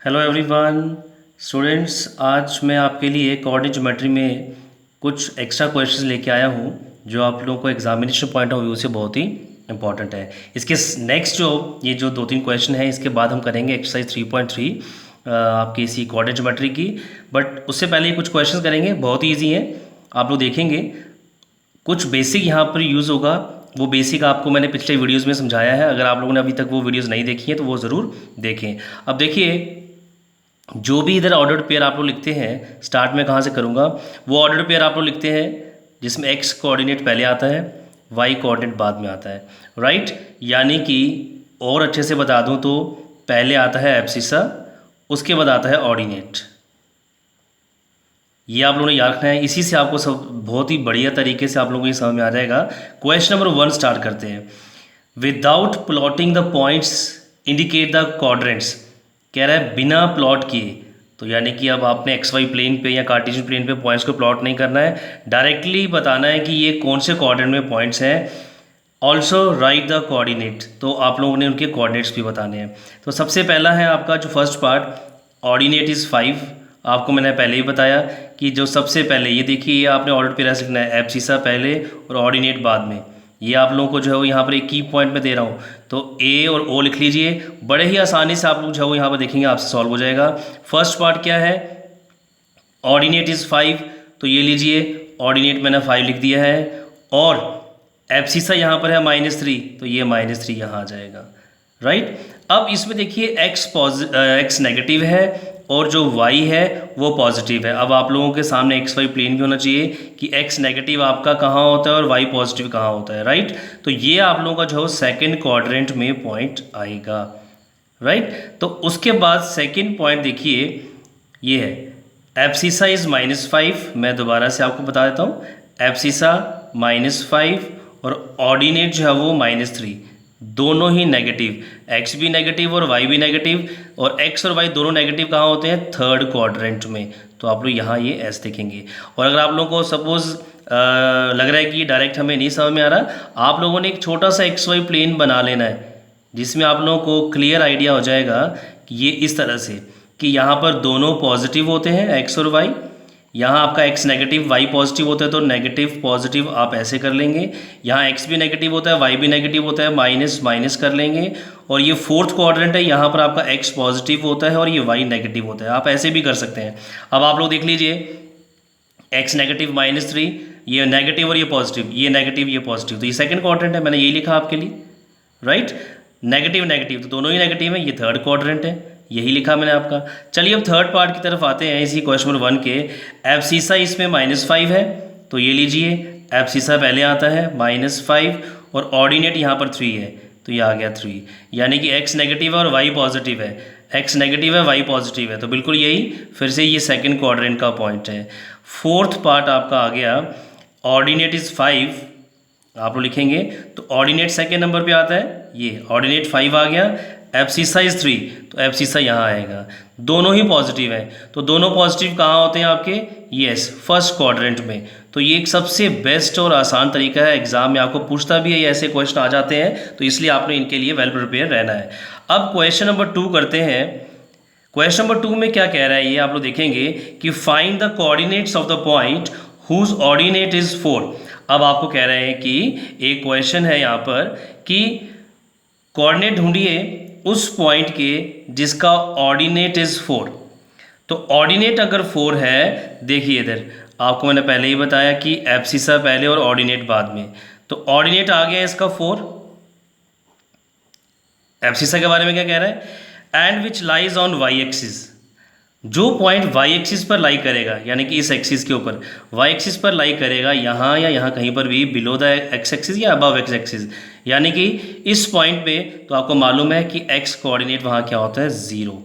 Hello everyone students, आज मैं आपके लिए कोऑर्डिनेट ज्योमेट्री में कुछ एक्स्ट्रा क्वेश्चंस लेके आया हूँ जो आप लोगों को एग्जामिनेशन पॉइंट ऑफ व्यू से बहुत ही इंपॉर्टेंट है। इसके नेक्स्ट ये जो दो तीन क्वेश्चन हैं इसके बाद हम करेंगे एक्सरसाइज 3.3 आपकी इसी कोऑर्डिनेट ज्योमेट्री की। बट उससे पहले कुछ क्वेश्चन करेंगे, बहुत ही ईजी हैं, आप लोग देखेंगे। कुछ बेसिक यहाँ पर यूज़ होगा, वो बेसिक आपको मैंने पिछले वीडियोज़ में समझाया है। अगर आप लोगों ने अभी तक वो वीडियोज़ नहीं देखी हैं तो वो ज़रूर देखें। अब देखिए, जो भी इधर ऑर्डर्ड पेयर आप लोग लिखते हैं, स्टार्ट में कहाँ से करूँगा, वो ऑर्डर्ड पेयर आप लोग लिखते हैं जिसमें एक्स कोऑर्डिनेट पहले आता है, वाई कोऑर्डिनेट बाद में आता है, राइट। यानी कि और अच्छे से बता दूँ तो पहले आता है एब्सिसा, उसके बाद आता है ऑर्डिनेट। ये आप लोगों ने याद रखना है, इसी से आपको सब बहुत ही बढ़िया तरीके से आप लोगों को ये समझ में आ जाएगा। क्वेश्चन नंबर 1 स्टार्ट करते हैं। Without plotting the points indicate the quadrants. कह रहा है बिना प्लॉट किए, तो यानी कि अब आपने एक्स वाई प्लेन पे या कार्टेशियन प्लेन पे पॉइंट्स को प्लॉट नहीं करना है, डायरेक्टली बताना है कि ये कौन से कोऑर्डिनेट में पॉइंट्स हैं। ऑल्सो राइट द कोऑर्डिनेट, तो आप लोगों ने उनके कोऑर्डिनेट्स भी बताने हैं। तो सबसे पहला है आपका जो फर्स्ट पार्ट, ऑर्डिनेट इज़ 5। आपको मैंने पहले ही बताया कि जो सबसे पहले ये देखिए, ये आपने ऑर्डर पे ऐसे लिखना है, एब्सिसा पहले और ऑर्डिनेट बाद में। ये आप लोगों को जो है वो यहाँ पर एक की पॉइंट में दे रहा हूँ, तो ए और ओ लिख लीजिए। बड़े ही आसानी से आप लोग जो है वो यहाँ पर देखेंगे, आपसे सॉल्व हो जाएगा। फर्स्ट पार्ट क्या है, ऑर्डिनेट इज़ 5, तो ये लीजिए, ऑर्डिनेट मैंने 5 लिख दिया है। और एब्सिसा यहाँ पर है -3, तो ये -3 यहाँ आ जाएगा, राइट। अब इसमें देखिए एक्स नेगेटिव है और जो y है वो पॉजिटिव है। अब आप लोगों के सामने एक्स वाई प्लेन भी होना चाहिए कि x नेगेटिव आपका कहाँ होता है और y पॉजिटिव कहाँ होता है, राइट। तो ये आप लोगों का जो सेकंड क्वाड्रेंट में पॉइंट आएगा, राइट। तो उसके बाद सेकंड पॉइंट देखिए, ये है एब्सिसा इज़ -5। मैं दोबारा से आपको बता देता हूँ, एब्सिसा -5 और ऑर्डिनेट जो है वो -3, दोनों ही नेगेटिव, x भी नेगेटिव और y भी नेगेटिव। और x और y दोनों नेगेटिव कहाँ होते हैं, थर्ड क्वाड्रेंट में। तो आप लोग यहाँ ये s देखेंगे। और अगर आप लोगों को सपोज लग रहा है कि डायरेक्ट हमें नहीं समझ में आ रहा, आप लोगों ने एक छोटा सा एक्स वाई प्लेन बना लेना है जिसमें आप लोगों को क्लियर आइडिया हो जाएगा कि ये इस तरह से कि यहाँ पर दोनों पॉजिटिव होते हैं x और y, यहाँ आपका x नेगेटिव y पॉजिटिव होता है, तो नेगेटिव पॉजिटिव आप ऐसे कर लेंगे। यहाँ x भी नेगेटिव होता है, y भी नेगेटिव होता है, माइनस माइनस कर लेंगे। और ये फोर्थ क्वाड्रेंट है, यहाँ पर आपका x पॉजिटिव होता है और ये y नेगेटिव होता है, आप ऐसे भी कर सकते हैं। अब आप लोग देख लीजिए, x नेगेटिव -3, ये नेगेटिव और ये पॉजिटिव, ये नेगेटिव ये पॉजिटिव, तो ये सेकंड क्वाड्रेंट है, मैंने यही लिखा आपके लिए, राइट। नेगेटिव नेगेटिव तो दोनों ही नेगेटिव है, ये थर्ड क्वाड्रेंट है, यही लिखा मैंने आपका। चलिए अब थर्ड पार्ट की तरफ आते हैं, इसी क्वेश्चन नंबर 1 के। एब्सिसा इसमें -5 है, तो ये लीजिए, एब्सिसा पहले आता है -5 और ऑर्डिनेट यहाँ पर 3 है, तो ये आ गया 3। यानी कि x नेगेटिव है और y पॉजिटिव है, x नेगेटिव है y पॉजिटिव है, तो बिल्कुल यही फिर से ये सेकंड क्वाड्रेंट का पॉइंट है। फोर्थ पार्ट आपका आ गया, ऑर्डिनेट इज़ 5, आप लोग लिखेंगे, तो ऑर्डिनेट सेकेंड नंबर पे आता है, ये ऑर्डिनेट 5 आ गया। एब्सिसा इज़ 3, तो एब्सिसा यहाँ आएगा। दोनों ही पॉजिटिव हैं, तो दोनों पॉजिटिव कहाँ होते हैं आपके, यस, फर्स्ट क्वाड्रेंट में। तो ये एक सबसे बेस्ट और आसान तरीका है, एग्जाम में आपको पूछता भी है, ऐसे क्वेश्चन आ जाते हैं, तो इसलिए आपने इनके लिए वेल प्रिपेयर रहना है। अब क्वेश्चन नंबर 2 करते हैं। क्वेश्चन नंबर 2 में क्या कह रहा है, ये आप लोग देखेंगे कि find the coordinates of the point whose ordinate is 4। अब आपको कह रहे हैं कि एक क्वेश्चन है यहाँ पर कि कोऑर्डिनेट ढूंढिए उस पॉइंट के जिसका ऑर्डिनेट इज 4। तो ऑर्डिनेट अगर 4 है, देखिए इधर आपको मैंने पहले ही बताया कि एब्सिसा पहले और ऑर्डिनेट बाद में, तो ऑर्डिनेट आ गया इसका 4। एब्सिसा के बारे में क्या कह रहा है, and which lies on Y axis, जो पॉइंट वाई एक्सिस पर लाई करेगा, यानी कि इस एक्सिस के ऊपर वाई एक्सिस पर लाई करेगा, यहाँ या यहाँ कहीं पर भी, बिलो द एक्स एक्सिस या अबव एक्स एक्सिस, यानी कि इस पॉइंट पे, तो आपको मालूम है कि एक्स कोऑर्डिनेट वहाँ क्या होता है, 0।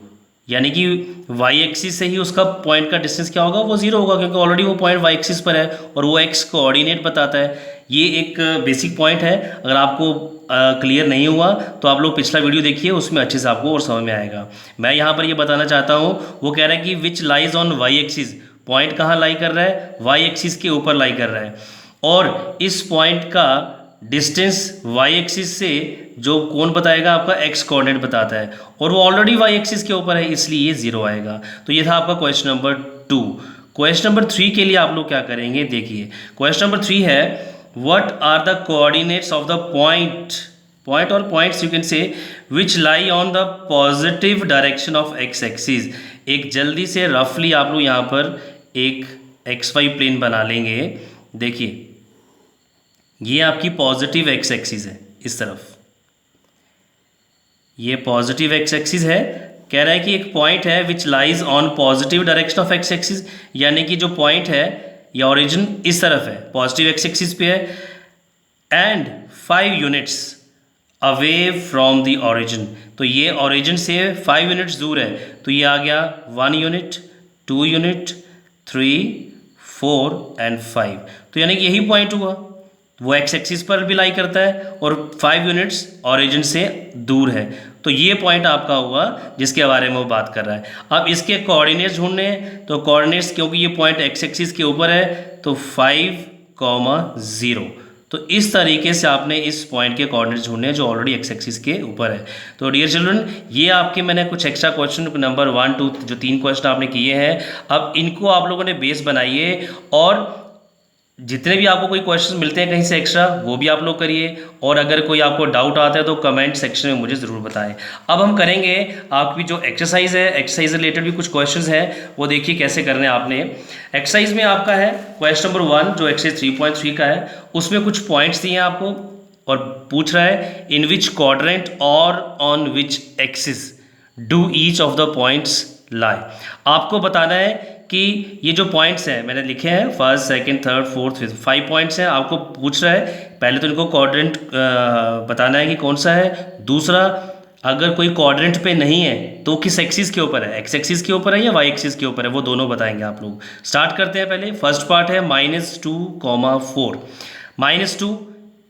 यानी कि वाई एक्सिस से ही उसका पॉइंट का डिस्टेंस क्या होगा, वो 0 होगा, क्योंकि ऑलरेडी वो पॉइंट वाई एक्सिस पर है और वो एक्स कोऑर्डिनेट बताता है। ये एक बेसिक पॉइंट है, अगर आपको क्लियर नहीं हुआ तो आप लोग पिछला वीडियो देखिए, उसमें अच्छे से आपको और समझ में आएगा। मैं यहाँ पर ये बताना चाहता हूँ, वो कह रहा है कि which lies on Y axis, point कहाँ लाई कर रहा है, वाई एक्सिस के ऊपर लाई कर रहा है, और इस पॉइंट का डिस्टेंस वाई एक्सिस से जो कौन बताएगा आपका एक्स कोऑर्डिनेट बताता है, और वो ऑलरेडी वाई एक्सिस के ऊपर है, इसलिए ये 0 आएगा। तो ये था आपका क्वेश्चन नंबर 2। क्वेश्चन नंबर 3 के लिए आप लोग क्या करेंगे, देखिए क्वेश्चन नंबर 3 है what are the coordinates of the point और points you can say which lie on the positive direction of x axis. एक जल्दी से रफली आप लोग यहाँ पर एक एक्स वाई प्लेन बना लेंगे। देखिए ये आपकी पॉजिटिव एक्स एक्सिस है, इस तरफ ये पॉजिटिव एक्स एक्सिस है। कह रहा है कि एक पॉइंट है विच lies on positive direction of x axis, यानी कि जो पॉइंट है या ओरिजिन इस तरफ है, पॉजिटिव एक्स एक्सिस पे है, and 5 units away from the origin. तो ये ओरिजिन से 5 यूनिट्स दूर है, तो ये आ गया 1 यूनिट, 2 यूनिट, 3, 4 एंड 5। तो यानी कि यही पॉइंट हुआ, वो एक्स एक्सिस पर भी लाई करता है और 5 यूनिट्स ओरिजिन से दूर है। तो ये पॉइंट आपका हुआ जिसके बारे में वो बात कर रहा है। अब इसके कोऑर्डिनेट्स ढूंढने हैं, तो कोऑर्डिनेट्स क्योंकि ये पॉइंट एक्स एक्सिस के ऊपर है तो 5, 0। तो इस तरीके से आपने इस पॉइंट के कोऑर्डिनेट्स ढूंढने हैं जो ऑलरेडी एक्स एक्सिस के ऊपर है। तो डियर चिल्ड्रन, ये आपके मैंने कुछ एक्स्ट्रा क्वेश्चन नंबर 1, 2 जो 3 क्वेश्चन आपने किए हैं, अब इनको आप लोगों ने बेस बनाइए, और जितने भी आपको कोई क्वेश्चन मिलते हैं कहीं से एक्स्ट्रा वो भी आप लोग करिए, और अगर कोई आपको डाउट आता है तो कमेंट सेक्शन में मुझे ज़रूर बताएं। अब हम करेंगे आपकी जो एक्सरसाइज है, एक्सरसाइज रिलेटेड भी कुछ क्वेश्चंस हैं, वो देखिए कैसे करने हैं आपने। एक्सरसाइज में आपका है क्वेश्चन नंबर 1 जो एक्सरसाइज 3.3 का है, उसमें कुछ पॉइंट्स दिए हैं आपको और पूछ रहा है इन विच क्वाड्रेंट और on which axis do each of the points लाई। आपको बताना है कि ये जो पॉइंट्स हैं मैंने लिखे हैं 1st, 2nd, 3rd, 4th, 5th 5 points हैं। आपको पूछ रहा है पहले तो इनको क्वाड्रेंट बताना है कि कौन सा है। दूसरा, अगर कोई क्वाड्रेंट पे नहीं है तो किस एक्सिस के ऊपर है, एक्स एक्सिस के ऊपर है या वाई एक्सिस के ऊपर है, वो दोनों बताएंगे आप लोग। स्टार्ट करते हैं। पहले फर्स्ट पार्ट है -2, 4 -2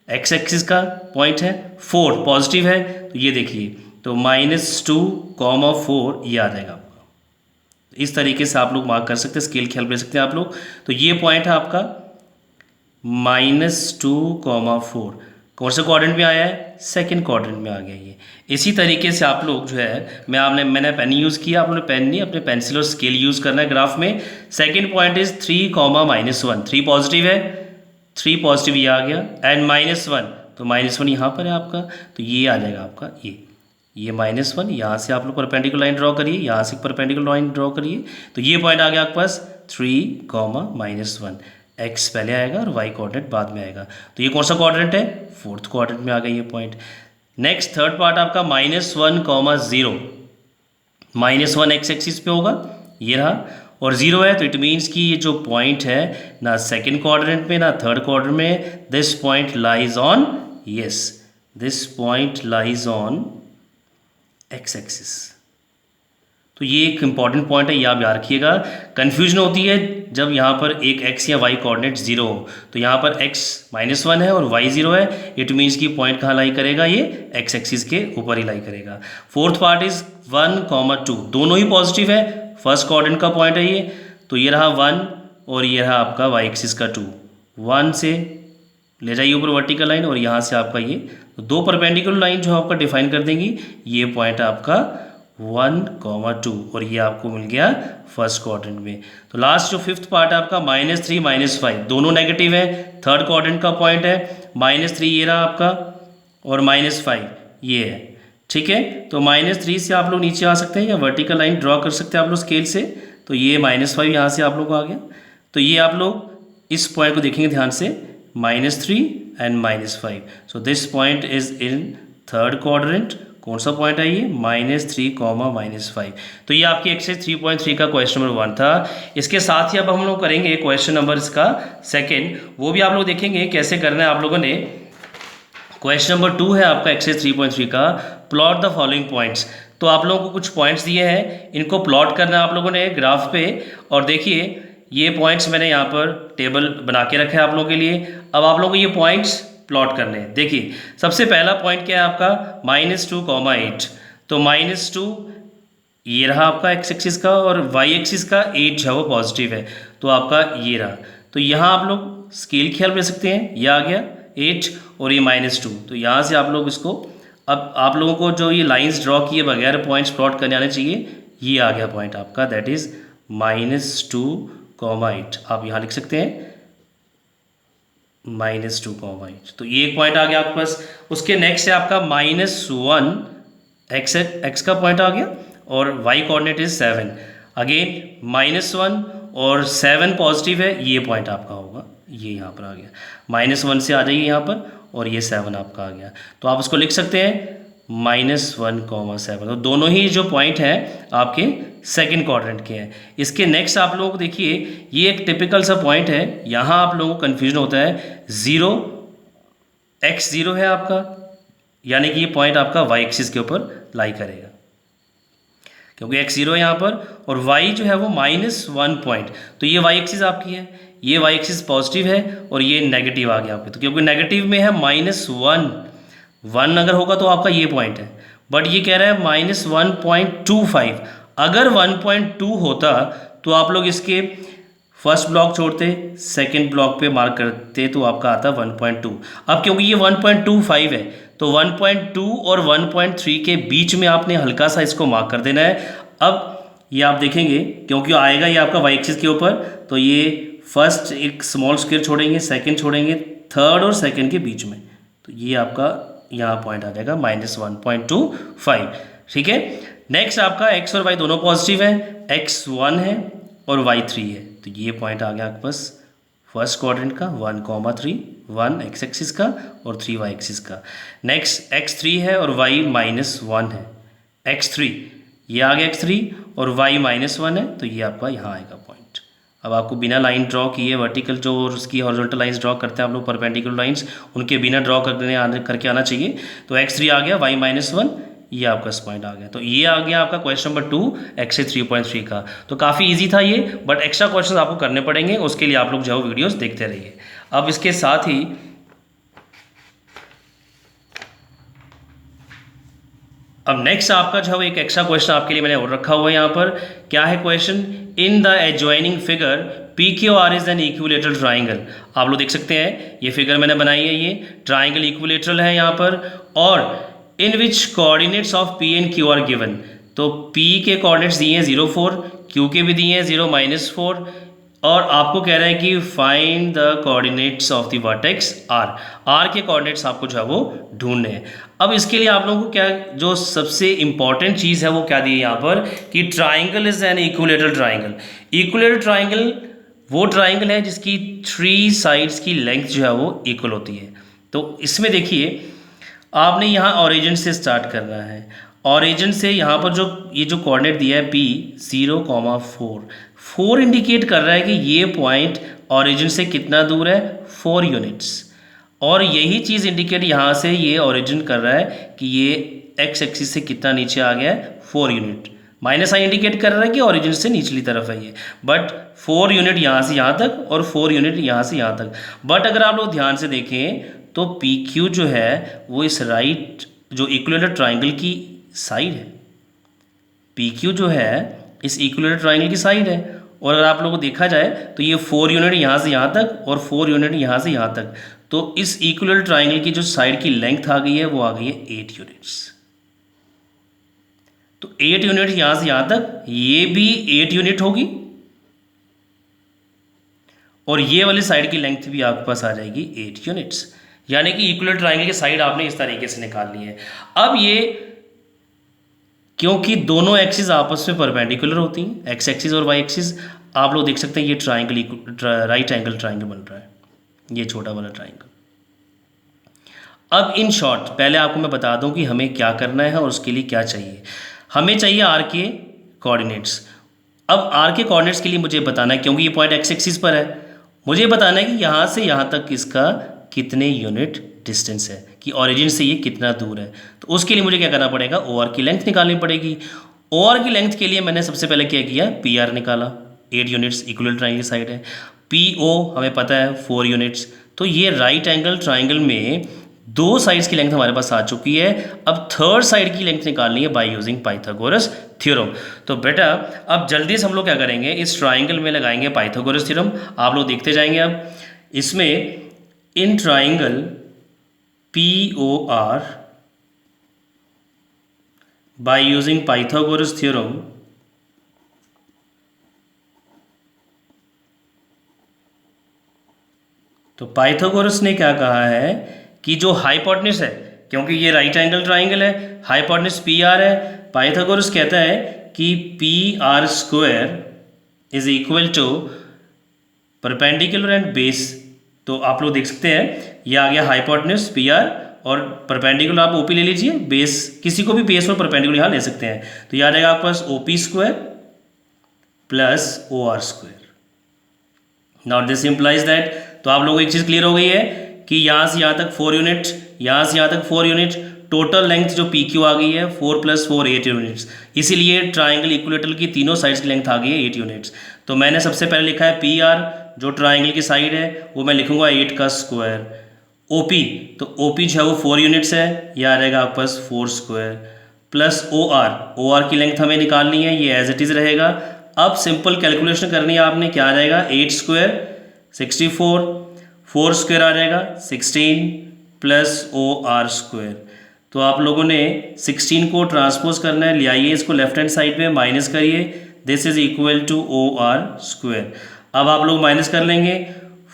एक्स एक्सिस का पॉइंट है, 4 पॉजिटिव है, तो ये देखिए तो -2, 4 ये आ जाएगा। इस तरीके से आप लोग मार्क कर सकते हैं, स्केल की हेल्प ले सकते हैं आप लोग। तो ये पॉइंट है आपका -2, 4 कौन से क्वाड्रेंट में आया है, सेकंड क्वाड्रेंट में आ गया ये। इसी तरीके से आप लोग जो है मैंने पेन यूज़ किया, आप लोगों ने पेन नहीं अपने पेंसिल और स्केल यूज़ करना है ग्राफ में। सेकंड पॉइंट इज 3, -1 3 पॉजिटिव है, 3 पॉजिटिव ये आ गया, एंड -1 तो -1 यहाँ पर है आपका, तो ये आ जाएगा आपका ये -1। यहाँ से आप लोग परपेंडिकुलर लाइन ड्रॉ करिए, यहाँ से परपेंडिकुलर लाइन ड्रॉ करिए, तो ये पॉइंट आ गया आपके पास 3, -1। एक्स पहले आएगा और वाई कोऑर्डिनेट बाद में आएगा। तो ये कौन सा क्वाड्रेंट है, 4th क्वाड्रेंट में आ गया ये पॉइंट। नेक्स्ट थर्ड पार्ट आपका -1, 0 -1 एक्स एक्सिस पे होगा, ये रहा, और 0 है, तो इट मीन्स कि ये जो पॉइंट है ना सेकेंड क्वाड्रेंट में ना थर्ड क्वाड्रेंट में, this point lies on, yes this point lies on x axis. तो ये एक इंपॉर्टेंट पॉइंट है, ये आप याद रखिएगा। कन्फ्यूजन होती है जब यहाँ पर एक x या y कोऑर्डिनेट 0 हो, तो यहाँ पर x -1 है और y 0 है, इट मीन्स कि पॉइंट कहाँ लाई करेगा, ये x एक्सिस के ऊपर ही लाई करेगा। फोर्थ पार्ट इज 1, 2 दोनों ही पॉजिटिव है, फर्स्ट कोऑर्डिनेट का पॉइंट है ये, तो ये रहा 1 और ये रहा आपका y एक्सिस का 2। 1 से ले जाइए ऊपर वर्टिकल लाइन और यहाँ से आपका ये दो परपेंडिकुलर लाइन जो आपका डिफाइन कर देंगी, ये पॉइंट आपका 1, 2 और ये आपको मिल गया फर्स्ट क्वाड्रेंट में। तो लास्ट जो फिफ्थ पार्ट है आपका -3, -5 दोनों नेगेटिव है, थर्ड क्वाड्रेंट का पॉइंट है, -3 ये रहा आपका और -5 ये है, ठीक है। तो -3 से आप लोग नीचे आ सकते हैं या वर्टिकल लाइन ड्रॉ कर सकते हैं आप लोग स्केल से, तो ये -5 यहाँ से आप लोग को आ गया। तो ये आप लोग इस पॉइंट को देखेंगे ध्यान से, -3 and -5, so this point is in third quadrant. कौन सा पॉइंट है ये, -3, -5। तो ये आपकी एक्सरसाइज 3.3 का क्वेश्चन नंबर 1 था। इसके साथ ही अब हम लोग करेंगे क्वेश्चन नंबर इसका सेकंड, वो भी आप लोग देखेंगे कैसे करना है आप लोगों ने। क्वेश्चन नंबर 2 है आपका एक्सरसाइज 3.3 का, प्लॉट द फॉलोइंग पॉइंट्स। तो आप लोगों को कुछ पॉइंट्स दिए हैं, इनको प्लॉट करना है आप लोगों ने ग्राफ पे, और देखिए ये पॉइंट्स मैंने यहाँ पर टेबल बना के रखा है आप लोगों के लिए। अब आप लोगों को ये पॉइंट्स प्लॉट करने हैं। देखिए सबसे पहला पॉइंट क्या है आपका, -2, 8। तो -2 ये रहा आपका एक्स एक्सिस का और वाई एक्सिस का 8 जो है वो पॉजिटिव है, तो आपका ये रहा। तो यहाँ आप लोग स्केल की हेल्प ले सकते हैं, ये आ गया, 8 और ये -2। तो यहाँ से आप लोग इसको, अब आप लोगों को जो ये लाइंस ड्रॉ किए बगैर पॉइंट्स प्लॉट करने आने चाहिए, ये आ गया पॉइंट आपका, दैट इज़ -2, 8। आप यहाँ लिख सकते हैं -2, 8। तो ये एक पॉइंट आ गया आपके पास। उसके नेक्स्ट है आपका -1, एक्स का पॉइंट आ गया और y कोऑर्डिनेट इज 7। अगेन -1 और 7 पॉजिटिव है, ये पॉइंट आपका होगा, ये यहाँ पर आ गया। -1 से आ जाइए यहाँ पर और ये 7 आपका आ गया। तो आप उसको लिख सकते हैं -1, 7। तो दोनों ही जो पॉइंट हैं आपके सेकंड क्वाड्रेंट के हैं। इसके नेक्स्ट आप लोग देखिए, ये एक टिपिकल सा पॉइंट है, यहाँ आप लोगों को कन्फ्यूजन होता है। 0 x0 है आपका, यानी कि ये पॉइंट आपका y एक्सिस के ऊपर लाई करेगा, क्योंकि x0 है यहाँ पर और y जो है वो -1 पॉइंट। तो ये y एक्सिस आपकी है, ये y एक्सिस पॉजिटिव है और ये नेगेटिव आ गया आपके। तो क्योंकि नेगेटिव में है -1 अगर होगा तो आपका ये पॉइंट है, बट ये कह रहा है -1.25। अगर 1.2 होता तो आप लोग इसके फर्स्ट ब्लॉक छोड़ते, सेकंड ब्लॉक पे मार्क करते, तो आपका आता 1.2। अब क्योंकि ये 1.25 है तो 1.2 और 1.3 के बीच में आपने हल्का सा इसको मार्क कर देना है। अब ये आप देखेंगे, क्योंकि आएगा ये आपका वाई एक्सिस के ऊपर, तो ये फर्स्ट एक स्मॉल स्क्वायर छोड़ेंगे, सेकंड छोड़ेंगे, थर्ड और सेकंड के बीच में, तो ये आपका यहाँ पॉइंट आ जाएगा -1.25। ठीक है। नेक्स्ट आपका x और y दोनों पॉजिटिव है, x 1 है और y 3 है, तो ये पॉइंट आ गया आपके पास फर्स्ट क्वाड्रेंट का 1,3, 1 x एक्सिस का और 3 y एक्सिस का। नेक्स्ट x 3 है और y -1 है, x 3 ये आ गया, x 3 और y -1 है, तो ये आपका यहाँ आएगा पॉइंट। अब आपको बिना लाइन ड्रॉ किए वर्टिकल जो और उसकी हॉरिजॉन्टल लाइंस ड्रॉ करते हैं आप लोग, परपेंडिकुलर लाइंस, उनके बिना ड्रॉ करके आना चाहिए। तो x 3 आ गया, y -1, ये आपका पॉइंट आ गया। तो ये आ गया आपका क्वेश्चन नंबर 2 x 3.3 का। तो काफ़ी इजी था ये, बट एक्स्ट्रा क्वेश्चंस आपको करने पड़ेंगे, उसके लिए आप लोग जो वीडियोस देखते रहिए। अब इसके साथ ही अब नेक्स्ट आपका जो है एक एक्स्ट्रा क्वेश्चन आपके लिए मैंने और रखा हुआ है यहाँ पर। क्या है question? In the adjoining figure PQR is an equilateral triangle. आप लोग देख सकते हैं ये फिगर मैंने बनाई है, ये ट्राइंगल इक्विलेटरल है यहाँ पर, और in which coordinates of P and Q are given. तो P के कोऑर्डिनेट्स दिए हैं 0, 4, Q के भी दिए हैं 0, -4, और आपको कह रहा है कि find the coordinates of the vertex R के कोऑर्डिनेट्स आपको जो है वो ढूंढने हैं। अब इसके लिए आप लोगों को क्या, जो सबसे इंपॉर्टेंट चीज़ है वो क्या दी है यहाँ पर, कि triangle is an equilateral triangle. Equilateral triangle वो ट्राइंगल है जिसकी 3 साइड्स की लेंथ जो है वो इक्वल होती है। तो इसमें देखिए, आपने यहाँ ऑरिजिन से स्टार्ट करना है। ऑरिजिन से यहाँ पर जो ये जो कोऑर्डिनेट दिया है P 0,4 इंडिकेट कर रहा है कि ये पॉइंट ऑरिजिन से कितना दूर है, 4 यूनिट्स। और यही चीज़ इंडिकेट यहाँ से ये ऑरिजिन कर रहा है कि ये एक्स एक्सिस से कितना नीचे आ गया है, 4 यूनिट। -i इंडिकेट कर रहा है कि ऑरिजिन से निचली तरफ है ये, बट 4 यूनिट यहाँ से यहाँ तक और 4 यूनिट यहाँ से यहाँ तक। बट अगर आप लोग ध्यान से देखें तो PQ जो है वो इस राइट जो इक्विलेटरल ट्राइंगल की साइड है। PQ जो है इस इक्विलेटरल ट्राइंगल की साइड है, और अगर आप लोगों को देखा जाए तो ये 4 यूनिट यहाँ से यहाँ तक और 4 यूनिट यहाँ से यहाँ तक। तो इस इक्विलेटरल ट्राइंगल की जो साइड की लेंथ आ गई है वो आ गई है 8 यूनिट्स। तो 8 यूनिट यहाँ से यहाँ तक, ये भी 8 यूनिट होगी, और ये वाली साइड की लेंथ भी आपके पास आ जाएगी 8 यूनिट्स। यानी कि इक्विलेटरल ट्राइंगल की साइड आपने इस तरीके से निकाल ली है। अब ये क्योंकि दोनों एक्सिस आपस में परपेंडिकुलर होती हैं, एक्स एक्सिस और वाई एक्सिस, आप लोग देख सकते हैं ये ट्राइंगल राइट एंगल ट्राइंगल बन रहा है, ये छोटा वाला ट्राइंगल। अब इन शॉर्ट पहले आपको मैं बता दूं कि हमें क्या करना है और उसके लिए क्या चाहिए। हमें चाहिए R के कोऑर्डिनेट्स। अब R के कोऑर्डिनेट्स के लिए मुझे बताना है, क्योंकि ये पॉइंट एक्स एक्सिस पर है, मुझे बताना है कि यहाँ से यहाँ तक इसका कितने यूनिट डिस्टेंस है, कि ओरिजिन से ये कितना दूर है। तो उसके लिए मुझे क्या करना पड़ेगा, OR की लेंथ निकालनी पड़ेगी। OR की लेंथ के लिए मैंने सबसे पहले क्या किया, PR निकाला, 8 यूनिट्स इक्विलेटरल ट्राइंगल की साइड है। PO हमें पता है 4 यूनिट्स। तो ये राइट एंगल ट्राइंगल में 2 साइड्स की लेंथ हमारे पास आ चुकी है। अब थर्ड साइड की लेंथ निकालनी है बाय यूजिंग पाइथागोरस थ्योरम। तो बेटा अब जल्दी से हम लोग क्या करेंगे, इस ट्राइंगल में लगाएंगे पाइथागोरस थ्योरम। आप लोग देखते जाएंगे। अब इसमें in triangle POR by using Pythagoras theorem तो पाइथागोरस ने क्या कहा है कि जो हाइपोटेन्यूज है, क्योंकि ये राइट एंगल ट्राइंगल है, हाइपोटेन्यूज PR है, पाइथागोरस कहता है कि PR² is equal to perpendicular and base. तो आप लोग देख सकते हैं ये आ गया हाइपोटेन्यूज PR और परपेंडिकुलर आप OP ले लीजिए, बेस किसी को भी बेस और परपेंडिकुलर यहाँ ले सकते हैं। तो यहाँ रहेगा आपके पास OP² plus OR²। Now this implies that, तो आप लोगों को एक चीज़ क्लियर हो गई है कि यहाँ से यहाँ तक 4 यूनिट, यहाँ से यहाँ तक 4 यूनिट, टोटल लेंथ जो PQ आ गई है 4 + 4 8 यूनिट्स। इसीलिए ट्राइंगल इक्विलेटरल की तीनों साइड्स की लेंथ आ गई है 8 यूनिट्स। तो मैंने सबसे पहले लिखा है PR जो ट्राइंगल की साइड है वो मैं लिखूंगा 8 का स्क्वायर। OP तो OP जो है वो 4 यूनिट्स है, यह आ रहेगा आपके पास 4² प्लस OR की लेंथ हमें निकालनी है, ये एज इट इज़ रहेगा। अब सिंपल कैलकुलेशन करनी है आपने, क्या आ जाएगा 8² 64, 4² आ जाएगा 16 प्लस OR²। तो आप लोगों ने 16 को ट्रांसपोज करना है, ले आइए इसको लेफ्ट हैंड साइड में माइनस करिए, this is equal to OR²। अब आप लोग माइनस कर लेंगे,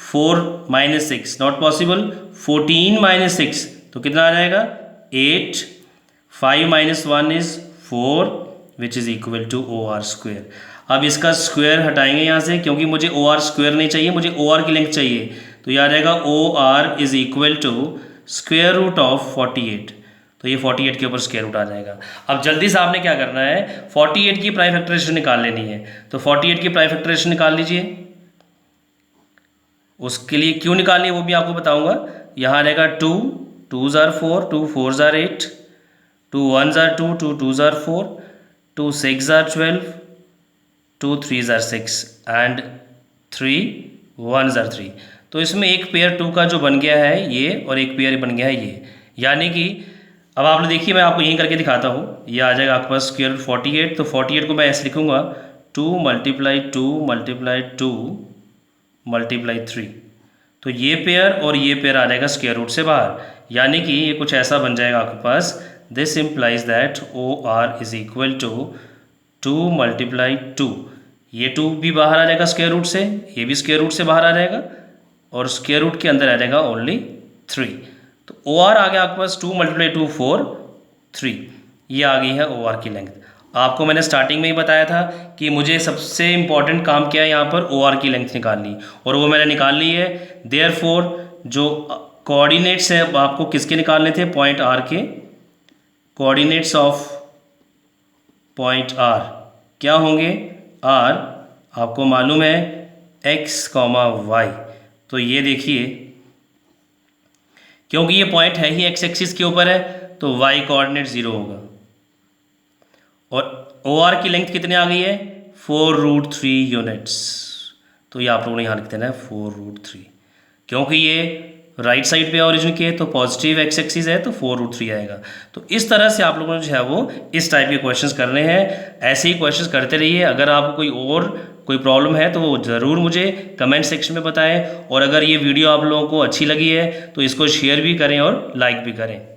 4 - 6 नॉट पॉसिबल, 14 - 6 तो कितना आ जाएगा 8, 5 - 1 is 4 which is equal to OR²। अब इसका स्क्वायर हटाएंगे यहाँ से, क्योंकि मुझे OR² नहीं चाहिए, मुझे OR की लेंथ चाहिए। तो यह आ जाएगा OR इज इक्वल टू √ 48। तो ये 48 के ऊपर स्क्वायर रूट आ जाएगा। अब जल्दी से आपने क्या करना है, 48 की प्राइम फैक्टराइजेशन निकाल लेनी है। तो 48 की प्राइम फैक्टराइजेशन निकाल लीजिए। उसके लिए क्यों निकालनी है वो भी आपको बताऊंगा। यहाँ रहेगा 2 2s are 4, 2 4s are 8, 2 1s are 2, 2 2s are 4, 2 6s are 12, 2 3s are 6 and 3 1s are 3। तो इसमें एक पेयर 2 का जो बन गया है ये, और एक पेयर बन गया है ये, यानी कि अब आप लोग देखिए मैं आपको यहीं करके दिखाता हूँ। ये आ जाएगा आपके पास स्क्वायर 48। तो 48 को मैं ऐसे लिखूँगा 2 × 2 × 2 × 3। तो ये पेयर और ये पेयर आ जाएगा स्क्वायर रूट से बाहर, यानी कि ये कुछ ऐसा बन जाएगा आपके पास। This implies that OR is equal to 2 × 2। ये 2 भी बाहर आ जाएगा स्क्वायर रूट से, ये भी स्क्वायर रूट से बाहर आ जाएगा, और स्क्वायर रूट के अंदर आ जाएगा ओनली 3। तो OR आ गया आपके पास 2 × 2 4 3। ये आ गई है OR की लेंथ। आपको मैंने स्टार्टिंग में ही बताया था कि मुझे सबसे इंपॉर्टेंट काम क्या है यहाँ पर, OR की लेंथ निकालनी, और वो मैंने निकाल ली है। देयरफॉर जो कोऑर्डिनेट्स हैं आपको किसके निकालने थे, पॉइंट R के। कोऑर्डिनेट्स ऑफ पॉइंट R क्या होंगे, R आपको मालूम है x, y। तो ये देखिए क्योंकि ये पॉइंट है ही x एक्सिस के ऊपर है तो y कोऑर्डिनेट 0 होगा। और OR की लेंथ कितनी आ गई है, 4√3 यूनिट्स। तो ये आप लोगों ने यहाँ लिख देना है 4√3, क्योंकि ये राइट साइड पे ओरिजिन के, तो पॉजिटिव x एक्सिस है तो 4√3 आएगा। तो इस तरह से आप लोगों ने जो है वो इस टाइप के क्वेश्चंस करने हैं। ऐसे ही क्वेश्चंस करते रहिए। अगर आपको कोई प्रॉब्लम है तो वो ज़रूर मुझे कमेंट सेक्शन में बताएं, और अगर ये वीडियो आप लोगों को अच्छी लगी है तो इसको शेयर भी करें और लाइक भी करें।